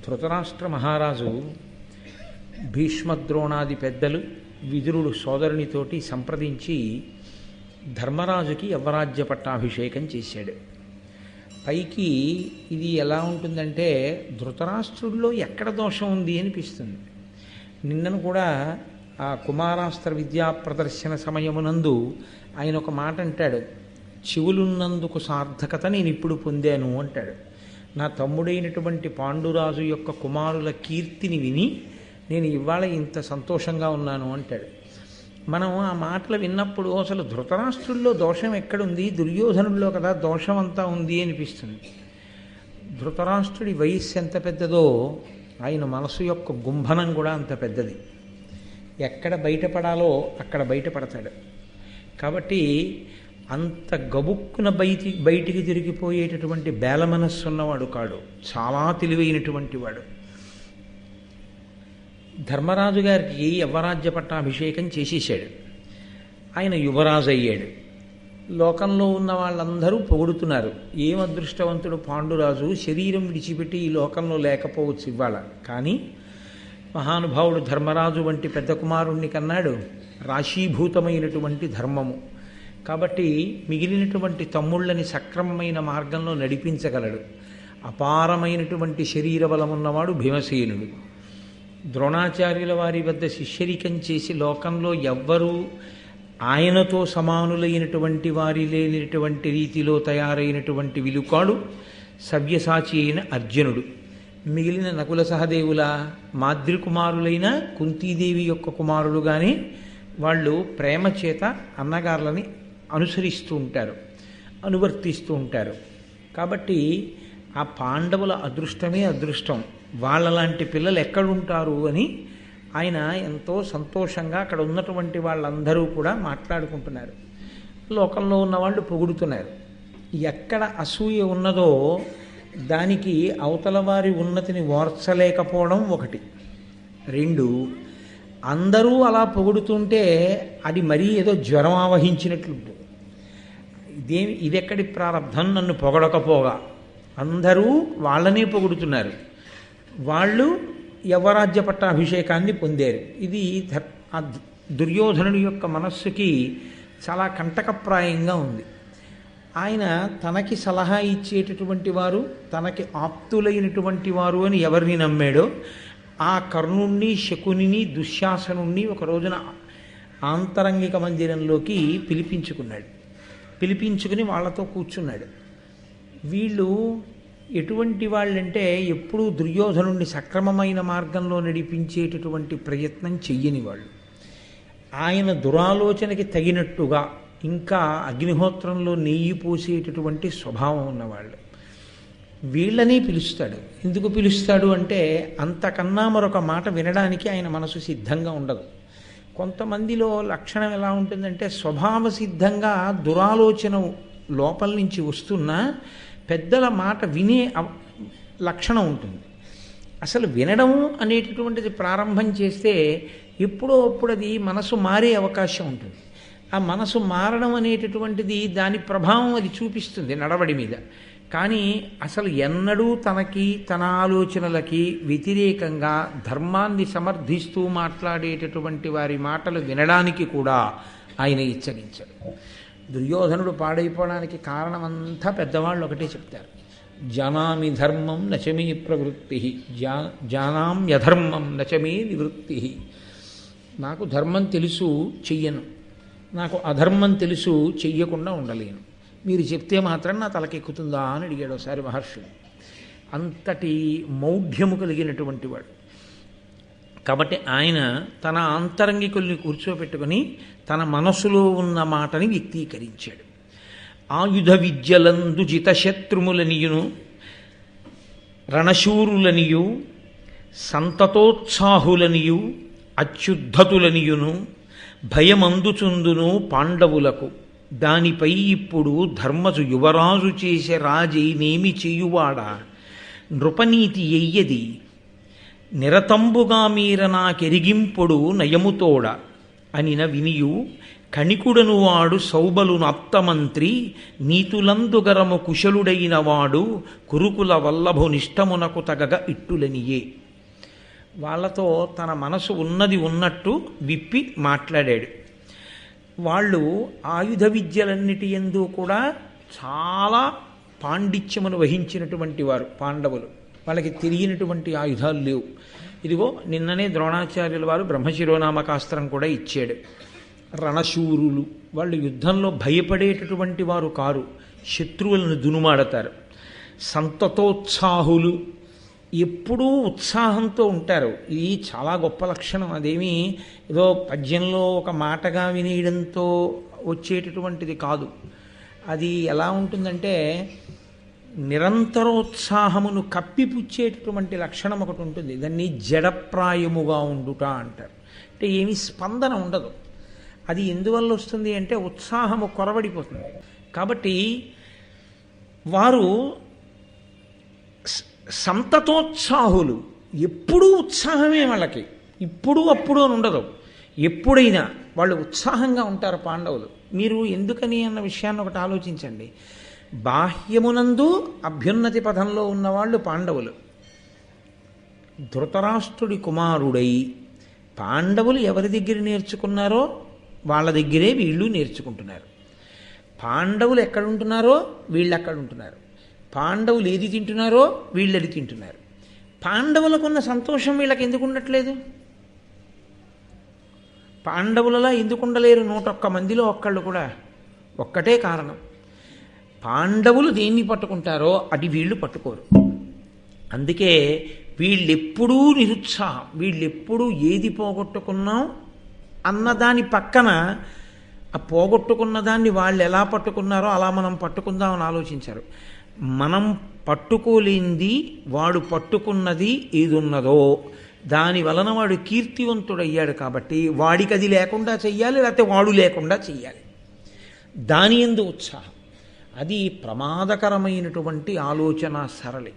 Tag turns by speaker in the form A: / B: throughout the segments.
A: ధృతరాష్ట్ర మహారాజు భీష్మద్రోణాది పెద్దలు విదురుడు సోదరునితోటి సంప్రదించి ధర్మరాజుకి యవ్వరాజ్య పట్టాభిషేకం చేశాడు. పైకి ఇది ఎలా ఉంటుందంటే ధృతరాష్ట్రుడిలో ఎక్కడ దోషం ఉంది అనిపిస్తుంది. నిన్నను కూడా ఆ కుమారాస్త్ర విద్యా ప్రదర్శన సమయమునందు ఆయన ఒక మాట అంటాడు, చెవులున్నందుకు సార్థకత నేను ఇప్పుడు పొందాను అంటాడు. నా తమ్ముడైనటువంటి పాండురాజు యొక్క కుమారుల కీర్తిని విని నేను ఇవాళ ఇంత సంతోషంగా ఉన్నాను అంటాడు. మనం ఆ మాటలు విన్నప్పుడు అసలు ధృతరాష్ట్రుల్లో దోషం ఎక్కడుంది, దుర్యోధనుల్లో కదా దోషం అంతా ఉంది అనిపిస్తుంది. ధృతరాష్ట్రుడి వయస్సు ఎంత పెద్దదో ఆయన మనసు యొక్క గుంభనం కూడా అంత పెద్దది. ఎక్కడ బయటపడాలో అక్కడ బయటపడతాడు. కాబట్టి అంత గబుక్కున బయటికి తిరిగిపోయేటటువంటి బేల మనస్సు ఉన్నవాడు కాడు, చాలా తెలివైనటువంటి వాడు. ధర్మరాజు గారికి యవ్వరాజ్య పట్టాభిషేకం చేసేసాడు. ఆయన యువరాజు అయ్యాడు. లోకంలో ఉన్న వాళ్ళందరూ పొగుడుతున్నారు, ఏం అదృష్టవంతుడు పాండురాజు, శరీరం విడిచిపెట్టి ఈ లోకంలో లేకపోవచ్చు ఇవాళ. కానీ మహానుభావుడు ధర్మరాజు వంటి పెద్ద కుమారుణ్ణి కన్నాడు. రాశీభూతమైనటువంటి ధర్మము కాబట్టి మిగిలినటువంటి తమ్ముళ్ళని సక్రమమైన మార్గంలో నడిపించగలడు. అపారమైనటువంటి శరీర బలమున్నవాడు భీమసేనుడు. ద్రోణాచార్యుల వారి వద్ద శిష్యరికం చేసి లోకంలో ఎవ్వరూ ఆయనతో సమానులైనటువంటి వారి లేనిటువంటి రీతిలో తయారైనటువంటి విలుకాడు సవ్యసాచి అయిన అర్జునుడు. మిగిలిన నకుల సహదేవుల మాద్రికుమారులైన కుంతీదేవి యొక్క కుమారులు కానీ వాళ్ళు ప్రేమ చేత అన్నగారులని అనుసరిస్తూ ఉంటారు, అనువర్తిస్తూ ఉంటారు. కాబట్టి ఆ పాండవుల అదృష్టమే అదృష్టం, వాళ్ళలాంటి పిల్లలు ఎక్కడుంటారు అని ఆయన ఎంతో సంతోషంగా అక్కడ ఉన్నటువంటి వాళ్ళందరూ కూడా మాట్లాడుకుంటున్నారు. లోకంలో ఉన్నవాళ్ళు పొగుడుతున్నారు. ఎక్కడ అసూయ ఉన్నదో దానికి అవతల వారి ఉన్నతిని ఓర్చలేకపోవడం ఒకటి. రెండు, అందరూ అలా పొగుడుతుంటే అది మరీ ఏదో జ్వరం ఆవహించినట్లుంటుంది. ఇదెక్కడి ప్రారంధం, నన్ను పొగడకపోగా అందరూ వాళ్ళనే పొగుడుతున్నారు, వాళ్ళు యవ్వరాజ్య పట్టాభిషేకాన్ని పొందారు. ఇది ఆ దుర్యోధనుడి యొక్క మనస్సుకి చాలా కంటకప్రాయంగా ఉంది. ఆయన తనకి సలహా ఇచ్చేటటువంటి వారు, తనకి ఆప్తులైనటువంటి వారు అని ఎవరిని నమ్మాడో ఆ కర్ణుణ్ణి, శకునిని, దుశ్శాసనుణ్ణి ఒక రోజున ఆంతరంగిక మందిరంలోకి పిలిపించుకుని వాళ్ళతో కూర్చున్నాడు. వీళ్ళు ఎటువంటి వాళ్ళంటే ఎప్పుడూ దుర్యోధనుణ్ణి సక్రమమైన మార్గంలో నడిపించేటటువంటి ప్రయత్నం చెయ్యని వాళ్ళు. ఆయన దురాలోచనకి తగినట్టుగా ఇంకా అగ్నిహోత్రంలో నెయ్యి పోసేటటువంటి స్వభావం ఉన్నవాళ్ళు. వీళ్ళని పిలుస్తాడు. ఎందుకు పిలుస్తాడు అంటే అంతకన్నా మరొక మాట వినడానికి ఆయన మనసు సిద్ధంగా ఉండదు. కొంతమందిలో లక్షణం ఎలా ఉంటుందంటే స్వభావ సిద్ధంగా దురాలోచన లోపల నుంచి వస్తున్నా పెద్దల మాట వినే లక్షణం ఉంటుంది. అసలు వినడం అనేటటువంటిది ప్రారంభం చేస్తే ఎప్పుడో అప్పుడు అది మనసు మారే అవకాశం ఉంటుంది. ఆ మనసు మారడం అనేటటువంటిది దాని ప్రభావం అది చూపిస్తుంది నడవడి మీద. కానీ అసలు ఎన్నడూ తనకి, తన ఆలోచనలకి వ్యతిరేకంగా ధర్మాన్ని సమర్థిస్తూ మాట్లాడేటటువంటి వారి మాటలు వినడానికి కూడా ఆయన ఇచ్చగించాడు. దుర్యోధనుడు పాడైపోవడానికి కారణమంతా పెద్దవాళ్ళు ఒకటే చెప్తారు, జానామి ధర్మం నచమే ప్రవృత్తి, జానామ్యధర్మం నచమే నివృత్తి. నాకు ధర్మం తెలుసు చెయ్యను, నాకు అధర్మం తెలుసు చెయ్యకుండా ఉండలేను, మీరు చెప్తే మాత్రం నా తలకెక్కుతుందా అని అడిగాడు ఒకసారి మహర్షులు. అంతటి మౌఢ్యము కలిగినటువంటి వాడు. కాబట్టి ఆయన తన ఆంతరంగికుల్ని కూర్చోబెట్టుకుని తన మనసులో ఉన్న మాటని వ్యక్తీకరించాడు. ఆయుధ విద్యలందు జితశత్రుములనియును రణశూరులనియు సంతతోత్సాహులనియు అత్యుద్ధతులనియును భయమందుచుందును పాండవులకు. దానిపై ఇప్పుడు ధర్మజు యువరాజు చేసే రాజై నేమి చేయువాడా, నృపనీతి ఎయ్యది నిరతంబుగా మీర నాకెరిగింపుడు నయముతోడ అనిన వినియు కణికుడను వాడు సౌబలును అప్తమంత్రి నీతులందుగరము కుశలుడైన వాడు కురుకుల వల్లభు నిష్టమునకు తగగ ఇట్టులనియే. వాళ్ళతో తన మనసు ఉన్నది ఉన్నట్టు విప్పి మాట్లాడాడు. వాళ్ళు ఆయుధ విద్యలన్నిటి యందు కూడా చాలా పాండిత్యమును వహించినటువంటి వారు పాండవులు. వాళ్ళకి తెలియనటువంటి ఆయుధాలు లేవు. ఇదిగో నిన్ననే ద్రోణాచార్యుల వారు బ్రహ్మశిరోనామకాస్త్రం కూడా ఇచ్చాడు. రణశూరులు, వాళ్ళు యుద్ధంలో భయపడేటటువంటి వారు కారు, శత్రువులను దునుమాడతారు. సంతతోత్సాహులు, ఎప్పుడూ ఉత్సాహంతో ఉంటారు. ఇది చాలా గొప్ప లక్షణం. అదేమీ ఏదో పద్యంలో ఒక మాటగా వినేయడంతో వచ్చేటటువంటిది కాదు. అది ఎలా ఉంటుందంటే నిరంతరోత్సాహమును కప్పిపుచ్చేటటువంటి లక్షణం ఒకటి ఉంటుంది. దాన్ని జడప్రాయముగా ఉండుట అంటారు. అంటే ఏమీ స్పందన ఉండదు. అది ఎందువల్ల వస్తుంది అంటే ఉత్సాహము కొరవడిపోతుంది. కాబట్టి వారు సంతతోత్సాహులు, ఎప్పుడూ ఉత్సాహమే వాళ్ళకి, ఇప్పుడు అప్పుడు అని ఉండదు. ఎప్పుడైనా వాళ్ళు ఉత్సాహంగా ఉంటారు పాండవులు. మీరు ఎందుకని అన్న విషయాన్ని ఒకటి ఆలోచించండి. బాహ్యమునందు అభ్యున్నతి పథంలో ఉన్నవాళ్ళు పాండవులు. ధృతరాష్ట్రుడి కుమారుడై పాండవులు ఎవరి దగ్గర నేర్చుకున్నారో వాళ్ళ దగ్గరే వీళ్ళు నేర్చుకుంటున్నారు. పాండవులు ఎక్కడుంటున్నారో వీళ్ళు అక్కడ ఉంటున్నారు. పాండవులు ఏది తింటున్నారో వీళ్ళు అది తింటున్నారు. పాండవులకున్న సంతోషం వీళ్ళకి ఎందుకు ఉండట్లేదు? పాండవులలా ఎందుకు ఉండలేరు 101 మందిలో ఒక్కళ్ళు కూడా? ఒక్కటే కారణం, పాండవులు దేన్ని పట్టుకుంటారో అది వీళ్ళు పట్టుకోరు. అందుకే వీళ్ళెప్పుడూ నిరుత్సాహం, వీళ్ళెప్పుడూ ఏది పోగొట్టుకున్నాం అన్నదాని పక్కన ఆ పోగొట్టుకున్న దాన్ని వాళ్ళు ఎలా పట్టుకున్నారో అలా మనం పట్టుకుందామని ఆలోచించారు. మనం పట్టుకోలేంది వాడు పట్టుకున్నది ఏదున్నదో దాని వలన వాడు కీర్తివంతుడయ్యాడు. కాబట్టి వాడికి అది లేకుండా చెయ్యాలి, లేకపోతే వాడు లేకుండా చెయ్యాలి. దాని యందు ఉత్సాహం, అది ప్రమాదకరమైనటువంటి ఆలోచన సరళి.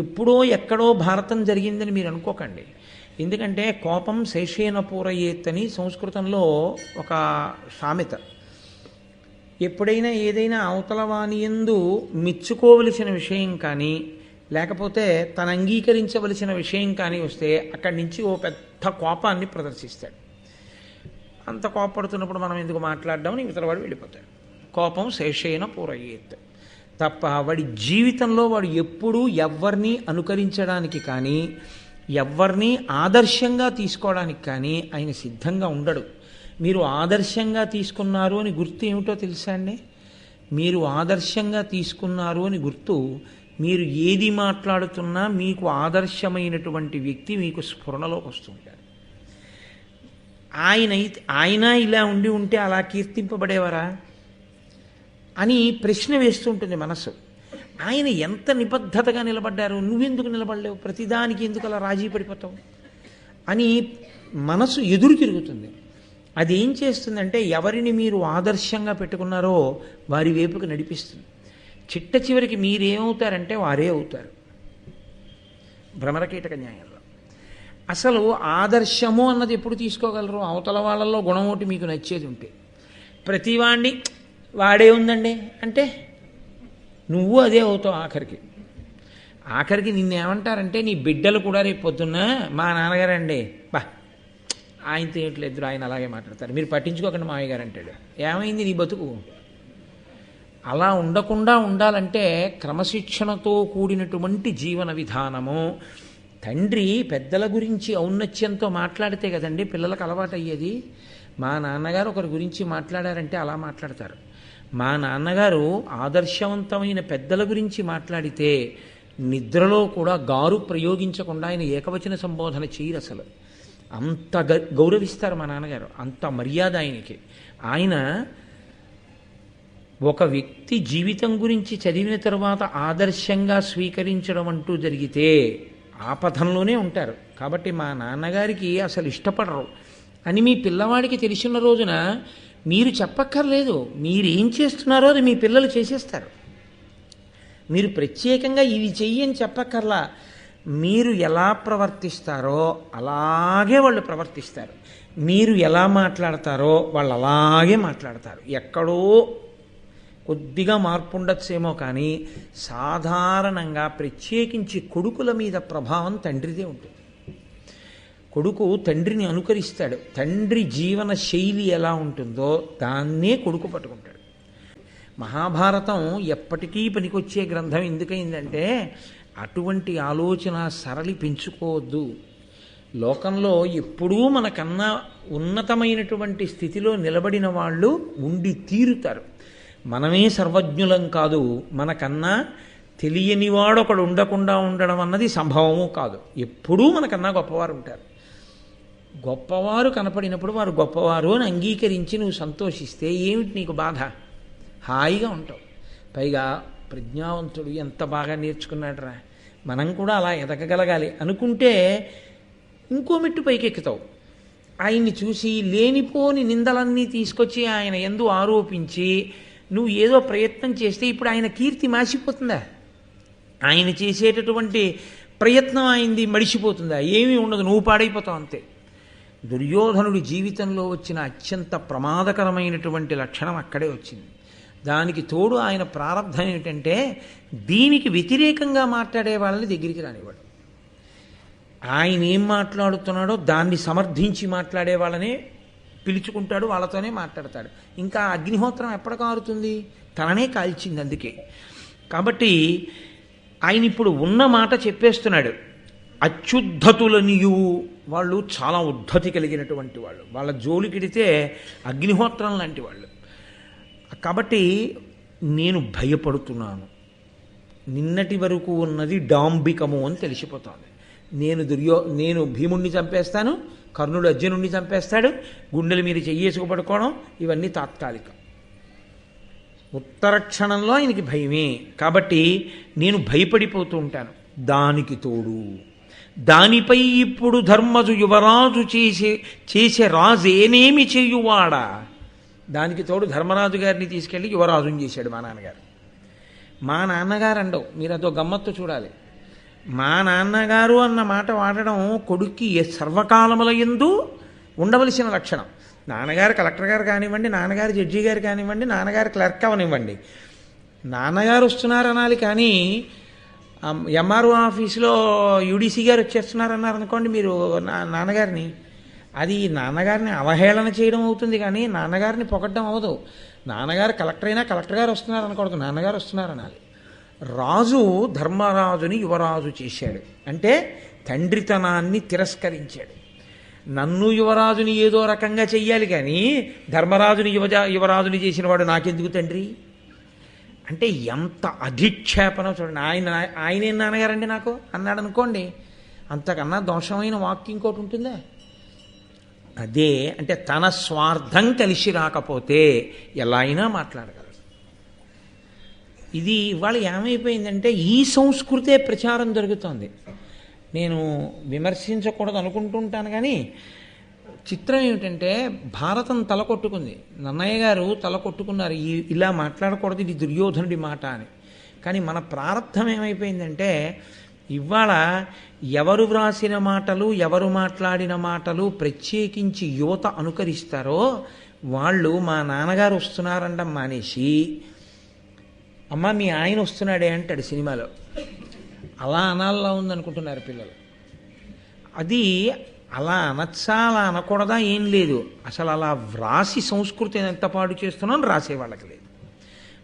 A: ఎప్పుడో ఎక్కడో భారతం జరిగిందని మీరు అనుకోకండి. ఎందుకంటే కోపం శేషేన పూరయేత్ అని సంస్కృతంలో ఒక సామెత. ఎప్పుడైనా ఏదైనా అవతల వానియందు మెచ్చుకోవలసిన విషయం కానీ లేకపోతే తను అంగీకరించవలసిన విషయం కానీ వస్తే అక్కడి నుంచి ఓ పెద్ద కోపాన్ని ప్రదర్శిస్తాడు. అంత కోపడుతున్నప్పుడు మనం ఎందుకు మాట్లాడడం, ఇతర వాడు వెళ్ళిపోతాడు. కోపం శేషేన పూరయేత్. తప్ప వాడి జీవితంలో వాడు ఎప్పుడూ ఎవరిని అనుకరించడానికి కానీ ఎవరిని ఆదర్శంగా తీసుకోవడానికి కానీ ఆయన సిద్ధంగా ఉండడు. మీరు ఆదర్శంగా తీసుకున్నారు అని గుర్తు ఏమిటో తెలుసా అండి? మీరు ఆదర్శంగా తీసుకున్నారు అని గుర్తు, మీరు ఏది మాట్లాడుతున్నా మీకు ఆదర్శమైనటువంటి వ్యక్తి మీకు స్ఫురణలోకి వస్తుంటాడు. ఆయన ఇలా ఉండి ఉంటే అలా కీర్తింపబడేవారా అని ప్రశ్న వేస్తుంటుంది మనసు. ఆయన ఎంత నిబద్ధతగా నిలబడ్డారు, నువ్వెందుకు నిలబడలేవు, ప్రతిదానికి ఎందుకు అలా రాజీ పడిపోతావు అని మనసు ఎదురు తిరుగుతుంది. అదేం చేస్తుందంటే ఎవరిని మీరు ఆదర్శంగా పెట్టుకున్నారో వారి వైపుకు నడిపిస్తుంది. చిట్ట చివరికి మీరేమవుతారంటే వారే అవుతారు. భ్రమరకీటక న్యాయంలో అసలు ఆదర్శము అన్నది ఎప్పుడు తీసుకోగలరు? అవతల వాళ్ళల్లో గుణం ఒకటి మీకు నచ్చేది ఉంటే. ప్రతివాణ్ణి వాడే ఉందండి అంటే నువ్వు అదే అవుతావు. ఆఖరికి నిన్నేమంటారంటే నీ బిడ్డలు కూడా రేపు పొద్దున్న మా నాన్నగారండి బా ఆయనతో ఏంట్లేదు, ఆయన అలాగే మాట్లాడతారు, మీరు పట్టించుకోకండి మావయ్య గారు అంటాడు. ఏమైంది నీ బతుకు? అలా ఉండకుండా ఉండాలంటే క్రమశిక్షణతో కూడినటువంటి జీవన విధానము. తండ్రి పెద్దల గురించి ఔన్నత్యంతో మాట్లాడితే కదండి పిల్లలకు అలవాటు అయ్యేది. మా నాన్నగారు ఒకరి గురించి మాట్లాడారంటే అలా మాట్లాడతారు. మా నాన్నగారు ఆదర్శవంతమైన పెద్దల గురించి మాట్లాడితే నిద్రలో కూడా గారు ప్రయోగించకుండా ఆయన ఏకవచన సంబోధన చేయరు. అసలు అంత గౌరవిస్తారు మా నాన్నగారు, అంత మర్యాద ఆయనకి. ఆయన ఒక వ్యక్తి జీవితం గురించి చదివిన తర్వాత ఆదర్శంగా స్వీకరించడం అంటూ జరిగితే ఆపథంలోనే ఉంటారు. కాబట్టి మా నాన్నగారికి అసలు ఇష్టపడరు అని మీ పిల్లవాడికి తెలిసిన రోజున మీరు చెప్పక్కర్లేదు. మీరేం చేస్తున్నారో అది మీ పిల్లలు చేసేస్తారు. మీరు ప్రత్యేకంగా ఇవి చెయ్యని చెప్పక్కర్లా. మీరు ఎలా ప్రవర్తిస్తారో అలాగే వాళ్ళు ప్రవర్తిస్తారు. మీరు ఎలా మాట్లాడతారో వాళ్ళు అలాగే మాట్లాడతారు. ఎక్కడో కొద్దిగా మార్పు ఉండొచ్చేమో కానీ సాధారణంగా ప్రత్యేకించి కొడుకుల మీద ప్రభావం తండ్రిదే ఉంటుంది. కొడుకు తండ్రిని అనుకరిస్తాడు. తండ్రి జీవన శైలి ఎలా ఉంటుందో దాన్నే కొడుకు పట్టుకుంటాడు. మహాభారతం ఎప్పటికీ పనికొచ్చే గ్రంథం ఎందుకైందంటే అటువంటి ఆలోచన సరళి పెంచుకోవద్దు. లోకంలో ఎప్పుడూ మనకన్నా ఉన్నతమైనటువంటి స్థితిలో నిలబడిన వాళ్ళు ఉండి తీరుతారు. మనమే సర్వజ్ఞులం కాదు, మనకన్నా తెలియనివాడొకడు ఉండకుండా ఉండడం అన్నది సంభవము కాదు. ఎప్పుడూ మనకన్నా గొప్పవారు ఉంటారు. గొప్పవారు కనపడినప్పుడు వారు గొప్పవారు అని అంగీకరించి నువ్వు సంతోషిస్తే ఏమిటి నీకు బాధ? హాయిగా ఉంటావు. పైగా ప్రజ్ఞావంతుడు ఎంత బాగా నేర్చుకున్నాడురా, మనం కూడా అలా ఎదగగలగాలి అనుకుంటే ఇంకో మెట్టు పైకెక్కుతావు. ఆయన్ని చూసి లేనిపోని నిందలన్నీ తీసుకొచ్చి ఆయన యందు ఆరోపించి నువ్వు ఏదో ప్రయత్నం చేస్తే ఇప్పుడు ఆయన కీర్తి మాసిపోతుందా? ఆయన చేసేటటువంటి ప్రయత్నం ఆయనది మడిసిపోతుందా? ఏమీ ఉండదు, నువ్వు పాడైపోతావు అంతే. దుర్యోధనుడి జీవితంలో వచ్చిన అత్యంత ప్రమాదకరమైనటువంటి లక్షణం అక్కడే వచ్చింది. దానికి తోడు ఆయన ప్రారంభం ఏమిటంటే దీనికి వ్యతిరేకంగా మాట్లాడే వాళ్ళని దగ్గరికి రానివాడు. ఆయన ఏం మాట్లాడుతున్నాడో దాన్ని సమర్థించి మాట్లాడే వాళ్ళనే పిలుచుకుంటాడు, వాళ్ళతోనే మాట్లాడతాడు. ఇంకా అగ్నిహోత్రం ఎప్పటి కారుతుంది? తననే కాల్చింది. అందుకే కాబట్టి ఆయన ఇప్పుడు ఉన్న మాట చెప్పేస్తున్నాడు. అత్యుద్ధతులనియు వాళ్ళు చాలా ఉద్ధతి కలిగినటువంటి వాళ్ళు, వాళ్ళ జోలికిడితే అగ్నిహోత్రం లాంటి వాళ్ళు. కాబట్టి నేను భయపడుతున్నాను. నిన్నటి వరకు ఉన్నది డాంబికము అని తెలిసిపోతుంది. నేను భీముణ్ణి చంపేస్తాను, కర్ణుడు అర్జునుడిని చంపేస్తాడు, గుండెల మీద చెయ్యేసుకు పడుకోవడం ఇవన్నీ తాత్కాలికం. ఉత్తర క్షణంలో ఆయనకి భయమే. కాబట్టి నేను భయపడిపోతూ ఉంటాను. దానికి తోడు దానిపై ఇప్పుడు ధర్మజు యువరాజు చేసే రాజు ఏనేమి చేయువాడా. దానికి తోడు ధర్మరాజు గారిని తీసుకెళ్ళి యువరాజుని చేశాడు మా నాన్నగారు. మా నాన్నగారు అండవు, మీరు అదో గమ్మత్తు చూడాలి. మా నాన్నగారు అన్న మాట వాడడం కొడుక్కి సర్వకాలముల యందు ఉండవలసిన లక్షణం. నాన్నగారు కలెక్టర్ గారు కానివ్వండి, నాన్నగారు జడ్జి గారు కానివ్వండి, నాన్నగారు క్లర్క్ అవనివ్వండి, నాన్నగారు వస్తున్నారు అనాలి. కానీ ఎంఆర్ఓ ఆఫీసులో యూడీసీ గారు వచ్చేస్తున్నారన్నారు అనుకోండి మీరు నాన్నగారిని, అది నాన్నగారిని అవహేళన చేయడం అవుతుంది కానీ నాన్నగారిని పొగడ్డం అవ్వదు. నాన్నగారు కలెక్టర్ అయినా కలెక్టర్ గారు వస్తున్నారు అనకూడదు, నాన్నగారు వస్తున్నారు అనాలి. రాజు ధర్మరాజుని యువరాజు చేశాడు అంటే తండ్రితనాన్ని తిరస్కరించాడు. నన్ను యువరాజుని ఏదో రకంగా చెయ్యాలి కానీ ధర్మరాజుని యువరాజుని చేసిన వాడు నాకెందుకు తండ్రి అంటే ఎంత అధిక్షేపన చూడండి. ఆయనేం నాన్నగారండి నాకు అన్నాడు అనుకోండి, అంతకన్నా దోషమైన వాక్యం ఇంకోటి ఉంటుందా? అదే అంటే తన స్వార్థం కలిసి రాకపోతే ఎలా అయినా మాట్లాడగలరు. ఇది ఇవాళ ఏమైపోయిందంటే ఈ సంస్కృతే ప్రచారం జరుగుతోంది. నేను విమర్శించకూడదు అనుకుంటుంటాను కానీ చిత్రం ఏమిటంటే భారతం తల కొట్టుకుంది. నన్నయ్య గారు తల కొట్టుకున్నారు, ఇలా మాట్లాడకూడదు, ఇది దుర్యోధనుడి మాట అని. కానీ మన ప్రారంభం ఏమైపోయిందంటే ఇవాళ ఎవరు వ్రాసిన మాటలు, ఎవరు మాట్లాడిన మాటలు ప్రత్యేకించి యువత అనుకరిస్తారో వాళ్ళు మా నాన్నగారు వస్తున్నారండం మానేసి అమ్మ మీ ఆయన వస్తున్నాడే అంటాడు సినిమాలో. అలా అనాలా ఉందనుకుంటున్నారు పిల్లలు. అది అలా అనొచ్చా అలా అనకూడదా ఏం లేదు. అసలు అలా వ్రాసి సంస్కృతిని ఎంత పాడు చేస్తున్నాం రాసే వాళ్ళకి లేదు.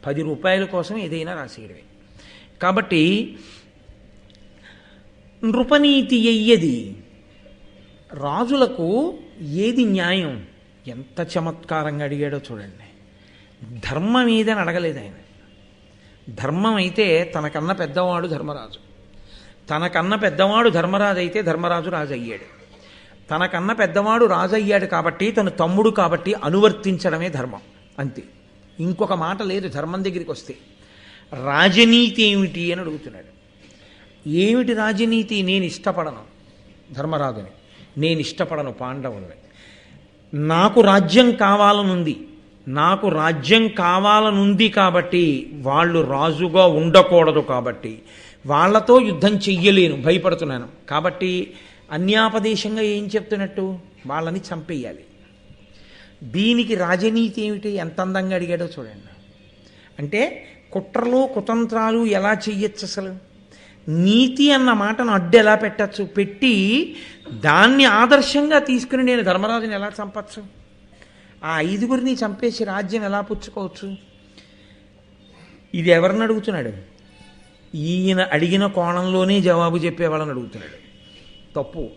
A: 10 రూపాయల కోసం ఏదైనా రాసేయడమే. కాబట్టి నృపనీతి అయ్యేది రాజులకు ఏది న్యాయం ఎంత చమత్కారంగా అడిగాడో చూడండి. ధర్మం ఏదని అడగలేదు ఆయన. ధర్మం అయితే తనకన్నా పెద్దవాడు ధర్మరాజు, తనకన్నా పెద్దవాడు ధర్మరాజు అయితే ధర్మరాజు రాజు అయ్యాడు. తనకన్నా పెద్దవాడు రాజు అయ్యాడు కాబట్టి తను తమ్ముడు కాబట్టి అనువర్తించడమే ధర్మం, అంతే. ఇంకొక మాట లేదు ధర్మం దగ్గరికి వస్తే. రాజనీతి ఏమిటి అని అడుగుతున్నాడు. ఏమిటి రాజనీతి? నేను ఇష్టపడను ధర్మరాజుని, నేను ఇష్టపడను పాండవుల్ని. నాకు రాజ్యం కావాలనుంది, నాకు రాజ్యం కావాలనుంది కాబట్టి వాళ్ళు రాజుగా ఉండకూడదు, కాబట్టి వాళ్ళతో యుద్ధం చెయ్యలేను, భయపడుతున్నాను. కాబట్టి అన్యాపదేశంగా ఏం చెప్తున్నట్టు? వాళ్ళని చంపేయాలి. దీనికి రాజనీతి ఏమిటి? ఎంత అందంగా అడిగాడో చూడండి. అంటే కుట్రలు కుతంత్రాలు ఎలా చెయ్యొచ్చు, అసలు నీతి అన్న మాటను అడ్డు ఎలా పెట్టచ్చు, పెట్టి దాన్ని ఆదర్శంగా తీసుకుని నేను ధర్మరాజుని ఎలా చంపచ్చు, ఆ 5గురిని చంపేసి రాజ్యం ఎలా పుచ్చుకోవచ్చు? ఇది ఎవరిని అడుగుతున్నాడు? ఈయన అడిగిన కోణంలోనే జవాబు చెప్పేవాళ్ళని అడుగుతున్నాడు. తప్పు.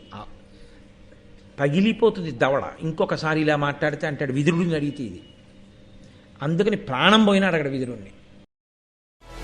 A: పగిలిపోతుంది దవడ. ఇంకొకసారి ఇలా మాట్లాడితే అంటాడు విదురుడిని అడిగితే ఇది. అందుకని ప్రాణం పోయినా అడగడు విదురుణ్ణి.